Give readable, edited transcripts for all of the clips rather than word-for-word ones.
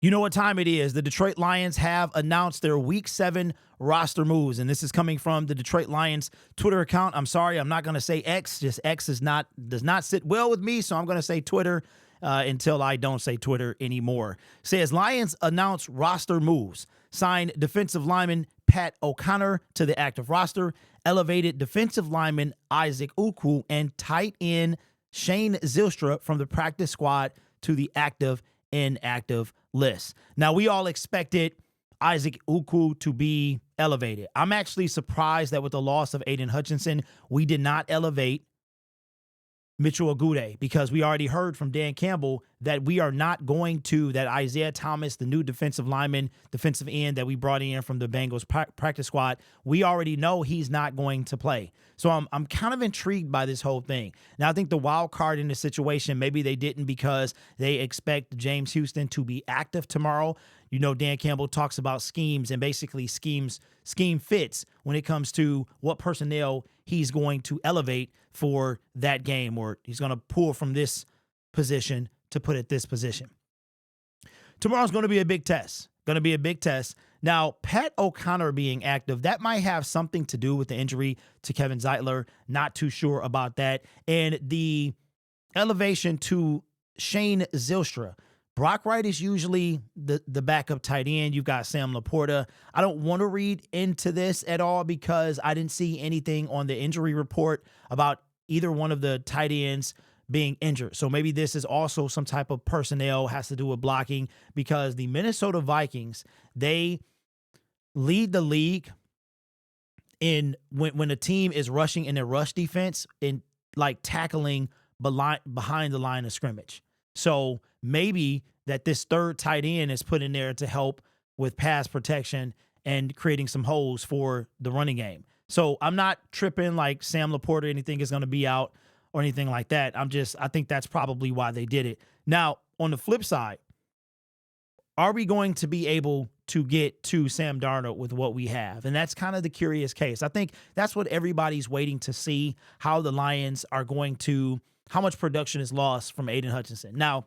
You know what time it is. The Detroit Lions have announced their Week 7 roster moves, and this is coming from the Detroit Lions Twitter account. I'm sorry, I'm not going to say X. Just X does not sit well with me, so I'm going to say Twitter until I don't say Twitter anymore. Says Lions announce roster moves. Signed defensive lineman Pat O'Connor to the active roster. Elevated defensive lineman Isaac Ukwu and tight end Shane Zylstra from the practice squad to the inactive list. Now, we all expected Isaac Ukwu to be elevated. I'm actually surprised that with the loss of Aiden Hutchinson, we did not elevate Mitchell Agude, because we already heard from Dan Campbell that we are not going to, that Isaiah Thomas, the new defensive lineman, defensive end that we brought in from the Bengals practice squad, we already know he's not going to play. So I'm kind of intrigued by this whole thing. Now, I think the wild card in this situation, maybe they didn't because they expect James Houston to be active tomorrow. You know, Dan Campbell talks about schemes, and basically scheme fits when it comes to what personnel he's going to elevate for that game, or he's going to pull from this position to put at this position. Tomorrow's going to be a big test. Now, Pat O'Connor being active, that might have something to do with the injury to Kevin Zeitler. Not too sure about that. And the elevation to Shane Zylstra. Brock Wright is usually the backup tight end. You've got Sam Laporta. I don't want to read into this at all because I didn't see anything on the injury report about either one of the tight ends being injured. So maybe this is also some type of personnel, has to do with blocking, because the Minnesota Vikings, they lead the league in when a team is rushing in their rush defense, in like tackling behind the line of scrimmage. So maybe that this third tight end is put in there to help with pass protection and creating some holes for the running game. So I'm not tripping like Sam Laporta or anything is going to be out or anything like that. I think that's probably why they did it. Now, on the flip side, are we going to be able to get to Sam Darnold with what we have? And that's kind of the curious case. I think that's what everybody's waiting to see, how the Lions are going to, how much production is lost from Aiden Hutchinson. Now,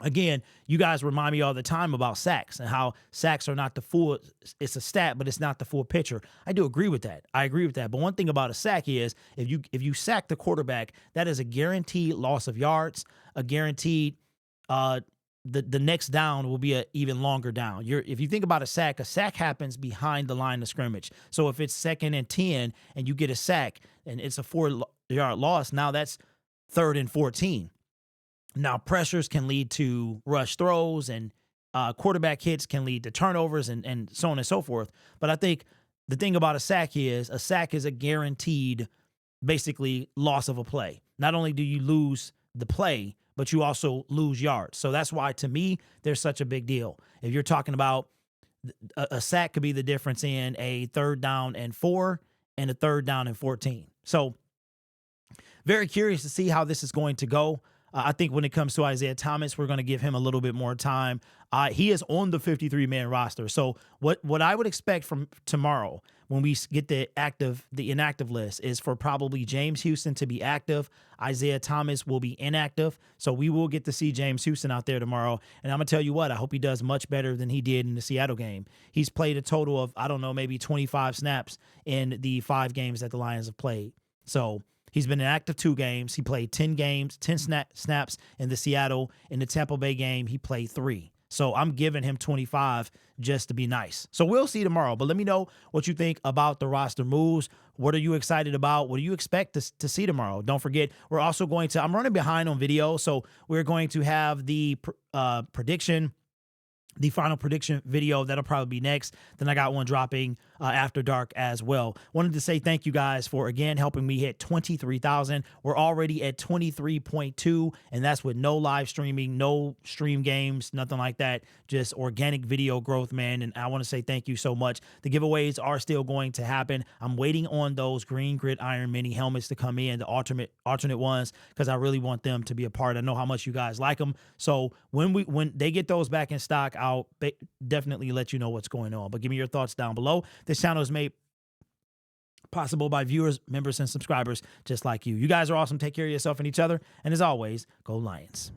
again, you guys remind me all the time about sacks and how sacks are not the full, it's a stat, but it's not the full picture. I do agree with that. But one thing about a sack is if you sack the quarterback, that is a guaranteed loss of yards, a guaranteed the next down will be an even longer down. If you think about a sack happens behind the line of scrimmage. So if it's 2nd and 10 and you get a sack and it's a 4-yard loss, now that's 3rd and 14. Now, pressures can lead to rush throws, and quarterback hits can lead to turnovers and so on and so forth. But I think the thing about a sack is a guaranteed, basically, loss of a play. Not only do you lose the play, but you also lose yards. So that's why, to me, there's such a big deal. If you're talking about a sack could be the difference in a 3rd down and 4 and a 3rd down and 14. So very curious to see how this is going to go. I think when it comes to Isaiah Thomas, we're going to give him a little bit more time. He is on the 53-man roster. So what I would expect from tomorrow when we get the inactive list is for probably James Houston to be active. Isaiah Thomas will be inactive. So we will get to see James Houston out there tomorrow. And I'm going to tell you what, I hope he does much better than he did in the Seattle game. He's played a total of, maybe 25 snaps in the 5 games that the Lions have played. So he's been inactive 2 games. He played 10 snaps in the Seattle. In the Tampa Bay game, he played 3. So I'm giving him 25 just to be nice. So we'll see tomorrow. But let me know what you think about the roster moves. What are you excited about? What do you expect to see tomorrow? Don't forget, we're also going to, I'm running behind on video, so we're going to have the prediction, the final prediction video. That'll probably be next. Then I got one dropping after dark as well. Wanted to say thank you guys for, again, helping me hit 23,000. We're already at 23.2, and that's with no live streaming, no stream games, nothing like that. Just organic video growth, man. And I want to say thank you so much. The giveaways are still going to happen. I'm waiting on those Green Grit Iron Mini helmets to come in, the alternate ones, because I really want them to be a part. I know how much you guys like them. So when they get those back in stock, I'll definitely let you know what's going on. But give me your thoughts down below. This channel is made possible by viewers, members, and subscribers just like you. You guys are awesome. Take care of yourself and each other. And as always, go Lions.